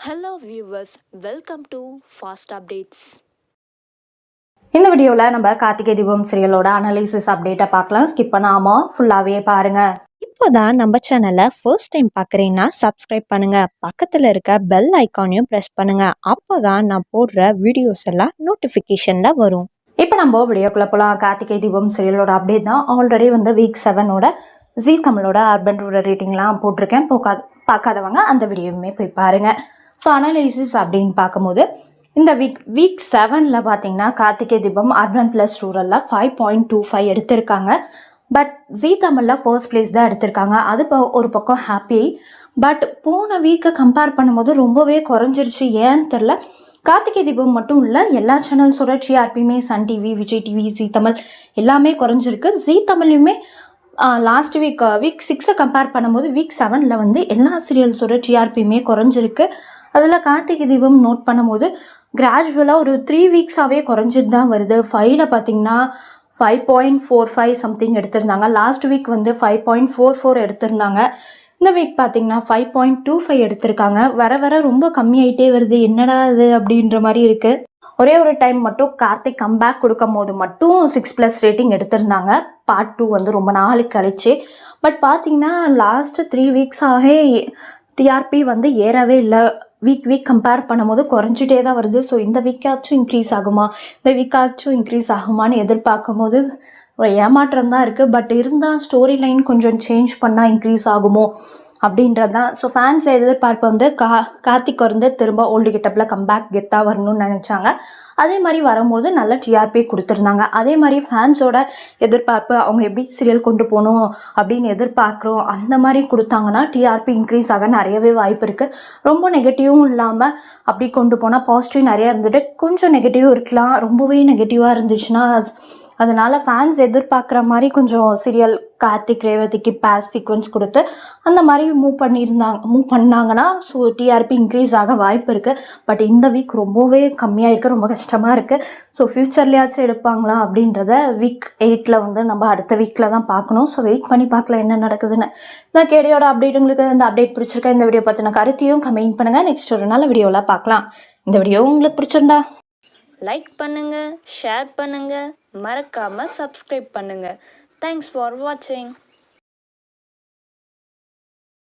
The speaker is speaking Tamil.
Hello viewers, welcome to Fast Updates. இந்த வீடியோவில் நம்ம கார்த்திகை தீபம் சீரியலோட அனலைசிஸ் அப்டேட்டை பார்க்கலாம். ஸ்கிப் பண்ணாமல் ஃபுல்லாகவே பாருங்க. இப்போதான் நம்ம சேனலை ஃபர்ஸ்ட் டைம் பார்க்குறீங்கன்னா சப்ஸ்கிரைப் பண்ணுங்க, பக்கத்தில் இருக்க பெல் ஐக்கானையும் ப்ரெஸ் பண்ணுங்க. அப்போதான் நான் போடுற வீடியோஸ் எல்லாம் நோட்டிஃபிகேஷனில் வரும். இப்போ நம்ம வீடியோக்குள்ளே போகலாம். கார்த்திகை தீபம் சீரியலோட அப்டேட் தான். ஆல்ரெடி வீக் 7ஓட ஜீ தமிழோட அர்பன் ரூரல் ரேட்டிங்லாம் போட்டிருக்கேன். பார்க்காதவங்க அந்த வீடியோவுமே போய் பாருங்க. ஸோ அனலைசிஸ் அப்படின்னு பார்க்கும்போது இந்த வீக் 7ல் பார்த்தீங்கன்னா கார்த்திகை தீபம் அர்பன் ப்ளஸ் ரூரலில் 5.25 எடுத்திருக்காங்க. பட் ஜீ தமிழில் ஃபர்ஸ்ட் பிளேஸ் தான் எடுத்திருக்காங்க. அது ஒரு பக்கம் ஹாப்பி. பட் போன வீக்கை கம்பேர் பண்ணும்போது ரொம்பவே குறைஞ்சிருச்சு. ஏன்னு தெரில. கார்த்திகை தீபம் மட்டும் இல்லை, எல்லா சேனல்ஸோட டிஆர்பியுமே சன் டிவி, விஜய் டிவி, ஜீ தமிழ் எல்லாமே குறைஞ்சிருக்கு. ஜீ தமிழ்லையுமே லாஸ்ட் வீக் 6 கம்பேர் பண்ணும்போது வீக் 7ல் எல்லா சீரியல்ஸோட டிஆர்பியுமே குறைஞ்சிருக்கு. அதில் கார்த்திகை தீபம் நோட் பண்ணும்போது கிராஜுவலாக ஒரு 3 வீக்ஸாகவே குறைஞ்சிட்டு தான் வருது. 5ல் பார்த்தீங்கன்னா 5.45 சம்திங் எடுத்திருந்தாங்க. லாஸ்ட் வீக் 5.44 எடுத்திருந்தாங்க. இந்த வீக் பார்த்தீங்கன்னா 5.25 எடுத்திருக்காங்க. வர ரொம்ப கம்மியாயிட்டே வருது. என்னடா இது அப்படின்ற மாதிரி இருக்குது. ஒரே ஒரு டைம் மட்டும் கார்த்திக் கம்பேக் கொடுக்கும் போது மட்டும் 6+ ரேட்டிங் எடுத்திருந்தாங்க. பார்ட் 2 ரொம்ப நாளைக்கு கழிச்சு. பட் பார்த்தீங்கன்னா லாஸ்ட்டு 3 வீக்ஸாகவே டிஆர்பி ஏறவே இல்லை. வீக் கம்பேர் பண்ணும்போது குறைஞ்சிட்டே தான் வருது. ஸோ இந்த வீக்காச்சும் இன்க்ரீஸ் ஆகுமா, இந்த வீக்காச்சும் இன்க்ரீஸ் ஆகுமான்னு எதிர்பார்க்கும் போது ஒரு ஏமாற்றம் தான் இருக்குது. பட் இருந்தால் ஸ்டோரி லைன் கொஞ்சம் சேஞ்ச் பண்ணால் இன்க்ரீஸ் ஆகுமோ அப்படின்றது தான். ஸோ ஃபேன்ஸ் எதிர்பார்ப்பு கார்த்திக் திரும்ப ஓல்டு கெட்டப்பில் கம்பேக் கெத்தாக வரணும்னு நினச்சாங்க. அதே மாதிரி வரும்போது நல்ல டிஆர்பி கொடுத்துருந்தாங்க. அதே மாதிரி ஃபேன்ஸோட எதிர்பார்ப்பு அவங்க எப்படி சீரியல் கொண்டு போகணும் அப்படின்னு எதிர்பார்க்குறோம், அந்த மாதிரி கொடுத்தாங்கன்னா டிஆர்பி இன்க்ரீஸ் ஆக நிறையவே வாய்ப்பு இருக்குது. ரொம்ப நெகட்டிவும் இல்லாமல் அப்படி கொண்டு போனால் பாசிட்டிவ் நிறையா இருந்துட்டு கொஞ்சம் நெகட்டிவ் இருக்கலாம். ரொம்பவே நெகட்டிவாக இருந்துச்சுன்னா அதனால் ஃபேன்ஸ் எதிர்பார்க்குற மாதிரி கொஞ்சம் சீரியல் கார்த்திக் ரேவதிக்கு பேர் சீக்வன்ஸ் கொடுத்து அந்த மாதிரி மூவ் பண்ணாங்கன்னா ஸோ டிஆர்பி இன்க்ரீஸ் ஆக வாய்ப்பு இருக்குது. பட் இந்த வீக் ரொம்பவே கம்மியாக இருக்குது. ரொம்ப கஷ்டமாக இருக்குது. ஸோ ஃப்யூச்சர்லேயாச்சும் எடுப்பாங்களா அப்படின்றத வீக் 8ல் நம்ம அடுத்த வீக்கில் தான் பார்க்கணும். ஸோ வெயிட் பண்ணி பார்க்கலாம் என்ன நடக்குதுன்னு. இந்த கேடியோட அப்டேட் உங்களுக்கு இந்த அப்டேட் பிடிச்சிருக்கா, இந்த வீடியோ பற்றின கருத்தையும் கமெண்ட் பண்ணுங்கள். நெக்ஸ்ட் ஒரு நல்ல வீடியோவில் பார்க்கலாம். இந்த வீடியோ உங்களுக்கு பிடிச்சிருந்தா லைக் பண்ணுங்க, ஷேர் பண்ணுங்க, மறக்காம சப்ஸ்கிரைப் பண்ணுங்க. தேங்க்ஸ் ஃபார் வாட்சிங்.